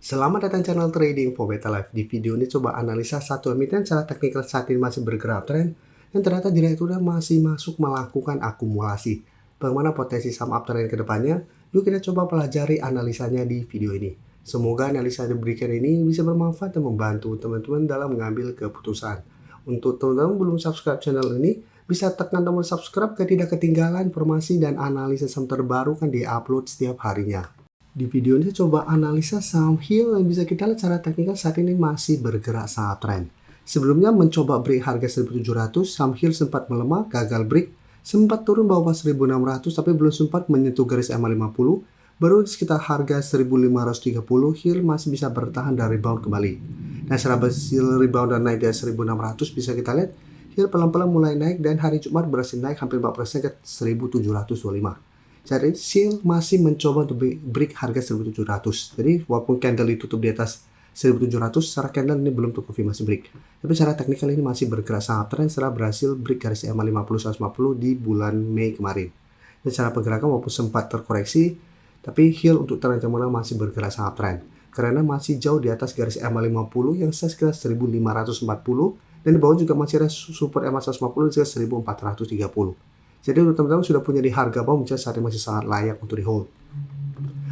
Selamat datang channel Trading for Better Life. Di video ini coba analisa satu emiten secara teknikal saat ini masih bergerak tren dan ternyata direkturnya masih masuk melakukan akumulasi. Bagaimana potensi saham uptrend ke depannya? Yuk kita coba pelajari analisanya di video ini. Semoga analisa yang diberikan ini bisa bermanfaat dan membantu teman-teman dalam mengambil keputusan. Untuk teman-teman belum subscribe channel ini, bisa tekan tombol subscribe agar tidak ketinggalan informasi dan analisa saham terbaru kan di-upload setiap harinya. Di video ini coba analisa saham Hill yang bisa kita lihat secara teknikal saat ini masih bergerak sangat tren. Sebelumnya mencoba break harga 1.700, saham Hill sempat melemah, gagal break, sempat turun bawah 1.600 tapi belum sempat menyentuh garis EMA 50. Baru di sekitar harga 1.530, Hill masih bisa bertahan dan rebound kembali. Nah, setelah berhasil rebound dan naik dari 1.600 bisa kita lihat Hill pelan-pelan mulai naik dan hari Jumat berhasil naik hampir 4% ke 1.725. Saat ini Hill masih mencoba untuk break harga 1.700. Jadi walaupun candle ditutup di atas 1.700, secara candle ini belum terkonfirmasi break. Tapi secara teknikal ini masih bergerak sangat tren setelah berhasil break garis EMA 50-150 di bulan Mei kemarin. Dan secara pergerakan walaupun sempat terkoreksi, tapi Hill untuk tren menang masih bergerak sangat tren. Karena masih jauh di atas garis EMA 50 yang sekitar 1.540 dan di bawah juga masih ada support EMA 150 sekitar 1.430. Jadi untuk teman-teman sudah punya di harga bawah, misalnya saat ini masih sangat layak untuk di hold.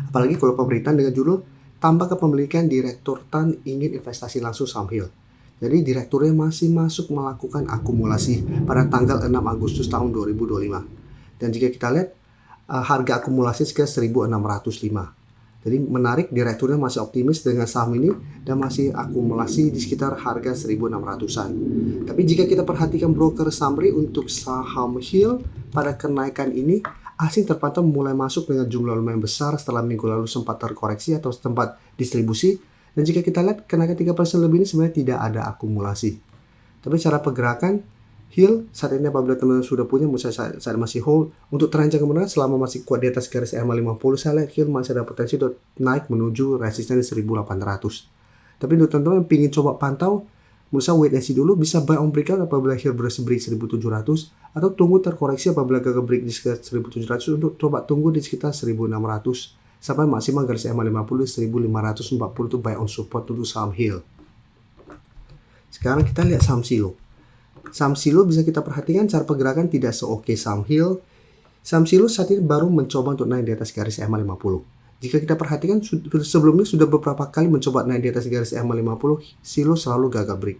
Apalagi kalau pemberitaan dengan judul tambah kepemilikan Direktur Tan ingin investasi langsung saham Hill. Jadi direkturnya masih masuk melakukan akumulasi pada tanggal 6 Agustus tahun 2025. Dan jika kita lihat harga akumulasi sekitar 1.605. Jadi menarik, direkturnya masih optimis dengan saham ini dan masih akumulasi di sekitar harga 1.600-an. Tapi jika kita perhatikan broker summary untuk saham Hill pada kenaikan ini, asing terpantau mulai masuk dengan jumlah lumayan besar setelah minggu lalu sempat terkoreksi atau sempat distribusi. Dan jika kita lihat kenaikan 3% lebih ini sebenarnya tidak ada akumulasi. Tapi secara pergerakan Hill saat ini apabila teman-teman sudah punya, misalnya saat masih hold, untuk tren jangka menengah selama masih kuat di atas garis EMA 50, saya lihat Hill masih ada potensi untuk naik menuju resisten 1.800. Tapi untuk teman-teman yang ingin coba pantau, menurut saya wait and see dulu, bisa buy on breakout apabila Hill berhasil break 1.700, atau tunggu terkoreksi apabila gagal break di sekitar 1.700 untuk coba tunggu di sekitar 1.600 sampai maksimal garis EMA 50 1.540 untuk buy on support untuk saham Hill. Sekarang kita lihat saham Silo. Saham Silo bisa kita perhatikan cara pergerakan tidak seoke saham Hill. Saham Silo saat ini baru mencoba untuk naik di atas garis EMA 50. Jika kita perhatikan sebelumnya sudah beberapa kali mencoba naik di atas garis EMA 50, Silo selalu gagal break.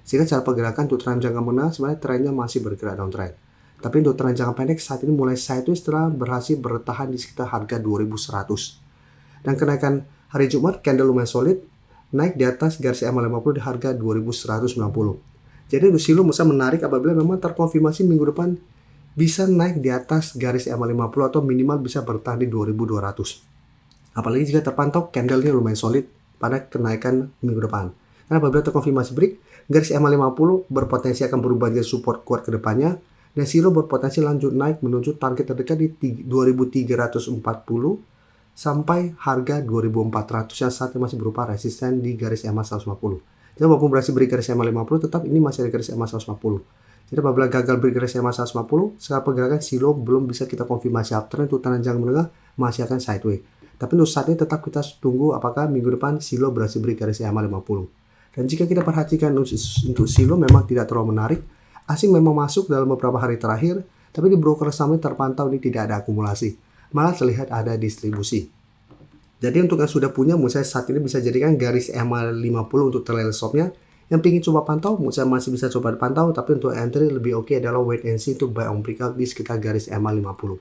Sehingga cara pergerakan untuk tren jangka menengah sebenarnya trennya masih bergerak downtrend. Tapi untuk tren jangka pendek saat ini mulai sideways setelah berhasil bertahan di sekitar harga 2.100. Dan kenaikan hari Jumat candle lumayan solid, naik di atas garis EMA 50 di harga 2.190. Jadi untuk Silo bisa menarik apabila memang terkonfirmasi minggu depan bisa naik di atas garis EMA 50 atau minimal bisa bertahan di 2.200. Apalagi jika terpantau candle-nya lumayan solid pada kenaikan minggu depan. Karena apabila terkonfirmasi break, garis EMA 50 berpotensi akan berubah jadi support kuat ke depannya dan Silo berpotensi lanjut naik menuju target terdekat di 2.340 sampai harga 2.400 yang saat ini masih berupa resisten di garis EMA 150. Jadi walaupun berhasil break garis EMA 50, tetap ini masih ada garis EMA 150. Jadi apabila gagal break garis EMA 150, sekarang pergerakan Silo belum bisa kita konfirmasi uptrend untuk tren jangka menengah masih akan sideways. Tapi untuk saat ini tetap kita tunggu apakah minggu depan Silo berhasil break garis EMA 50. Dan jika kita perhatikan untuk Silo memang tidak terlalu menarik. Asing memang masuk dalam beberapa hari terakhir, tapi di broker saham terpantau ini tidak ada akumulasi. Malah terlihat ada distribusi. Jadi untuk yang sudah punya, menurut saya saat ini bisa jadikan garis EMA 50 untuk trail stopnya. Yang ingin coba pantau, menurut saya masih bisa coba dipantau. Tapi untuk entry lebih oke adalah wait and see untuk buy on breakout di sekitar garis EMA 50.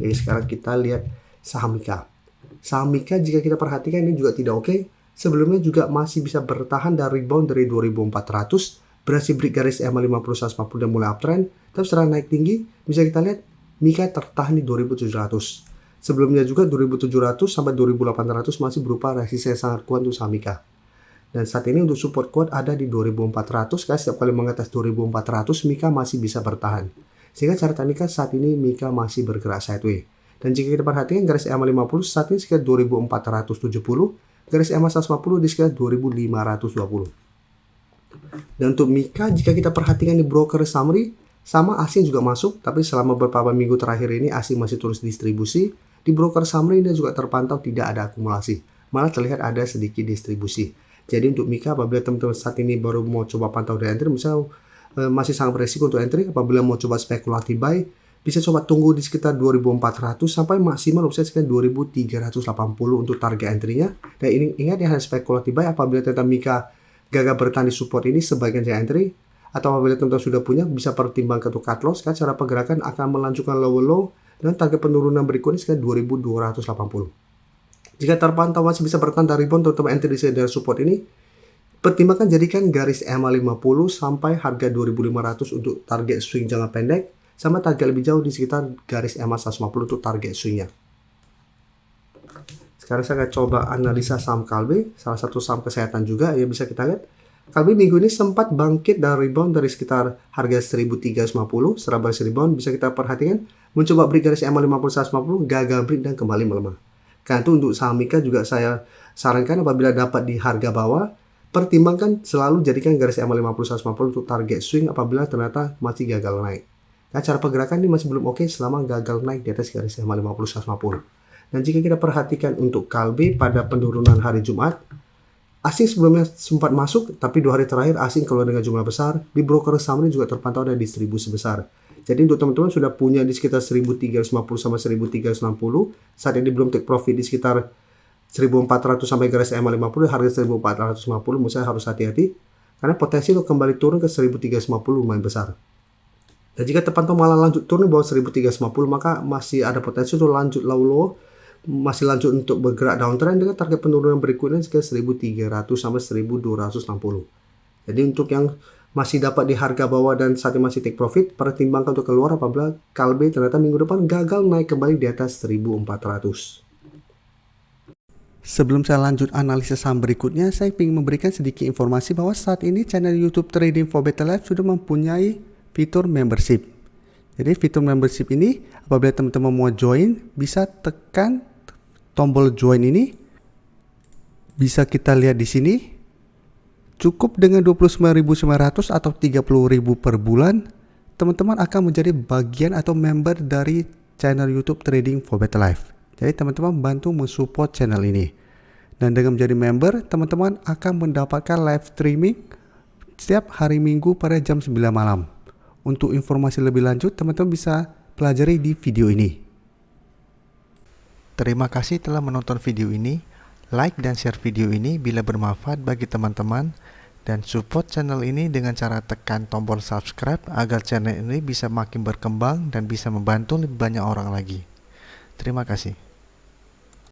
Jadi sekarang kita lihat saham Mika. Saham Mika jika kita perhatikan ini juga tidak oke. Sebelumnya juga masih bisa bertahan dari rebound dari 2.400. Berhasil break garis EMA 50 150 dan mulai uptrend. Tapi setelah naik tinggi, bisa kita lihat Mika tertahan di 2.700. Sebelumnya juga 2.700 sampai 2.800 masih berupa resisten sangat kuat untuk saham Mika. Dan saat ini untuk support kuat ada di 2.400, karena setiap kali mengatas 2.400 Mika masih bisa bertahan. Sehingga cara teknikal saat ini Mika masih bergerak sideways. Dan jika kita perhatikan garis EMA 50 saat ini sekitar 2.470, garis EMA 150 di sekitar 2.520. Dan untuk Mika jika kita perhatikan di broker summary, sama asing juga masuk, tapi selama beberapa minggu terakhir ini asing masih terus distribusi. Di broker summary ini juga terpantau tidak ada akumulasi. malah terlihat ada sedikit distribusi. Jadi untuk Mika, apabila teman-teman saat ini baru mau coba pantau di entry, misalnya masih sangat beresiko untuk entry. Apabila mau coba speculative buy, bisa coba tunggu di sekitar 2400 sampai maksimal opsi sekitar 2380 untuk target entry-nya. Dan ini ingat ya, hanya speculative buy. Apabila ternyata Mika gagal bertahan di support ini sebagian dari entry, atau apabila teman-teman sudah punya, bisa pertimbangkan untuk cut loss, kan cara pergerakan akan melanjutkan lower low dan target penurunan berikutnya sekitar 2280. Jika terpantau masih bisa bertahan dari rebound, terutama entry dari support ini, pertimbangkan jadikan garis EMA 50 sampai harga 2500 untuk target swing jangka pendek, sama target lebih jauh di sekitar garis EMA 150 untuk target swingnya. Sekarang saya akan coba analisa saham Kalbe, salah satu saham kesehatan juga ya. Bisa kita lihat Kalbe minggu ini sempat bangkit dan rebound dari sekitar harga 1350. Setelah baris rebound, bisa kita perhatikan mencoba break garis EMA 50 150, gagal break dan kembali melemah. Karena itu untuk saham Mika juga saya sarankan apabila dapat di harga bawah, pertimbangkan selalu jadikan garis EMA 50 150 untuk target swing apabila ternyata masih gagal naik. Nah, cara pergerakan ini masih belum oke selama gagal naik di atas garis EMA 50 150. Dan jika kita perhatikan untuk Kalbe pada penurunan hari Jumat, asing sebelumnya sempat masuk, tapi 2 hari terakhir asing keluar dengan jumlah besar. Di broker saham ini juga terpantau ada distribusi besar. Jadi untuk teman-teman sudah punya di sekitar 1350 sama 1360, saat ini belum take profit di sekitar 1400 sampai garis EMA 50, harga 1450 menurut saya harus hati-hati karena potensi untuk kembali turun ke 1350 lumayan besar. Dan jika terpantau malah lanjut turun di bawah 1350, maka masih ada potensi untuk lanjut low, masih lanjut untuk bergerak downtrend dengan target penurunan berikutnya sekitar 1300 sampai 1260. Jadi untuk yang masih dapat di harga bawah dan saat ini masih take profit, pertimbangkan untuk keluar apabila Kalbe ternyata minggu depan gagal naik kembali di atas 1400. Sebelum saya lanjut analisis saham berikutnya, saya ingin memberikan sedikit informasi bahwa saat ini channel YouTube Trading for Better Life sudah mempunyai fitur membership. Jadi fitur membership ini apabila teman-teman mau join, bisa tekan tombol join ini. Bisa kita lihat di sini. Cukup dengan 29.900 atau 30.000 per bulan, teman-teman akan menjadi bagian atau member dari channel YouTube Trading for Better Life. Jadi teman-teman bantu mensupport channel ini. Dan dengan menjadi member, teman-teman akan mendapatkan live streaming setiap hari Minggu pada jam 9 malam. Untuk informasi lebih lanjut, teman-teman bisa pelajari di video ini. Terima kasih telah menonton video ini. Like dan share video ini bila bermanfaat bagi teman-teman. Dan support channel ini dengan cara tekan tombol subscribe agar channel ini bisa makin berkembang dan bisa membantu lebih banyak orang lagi. Terima kasih.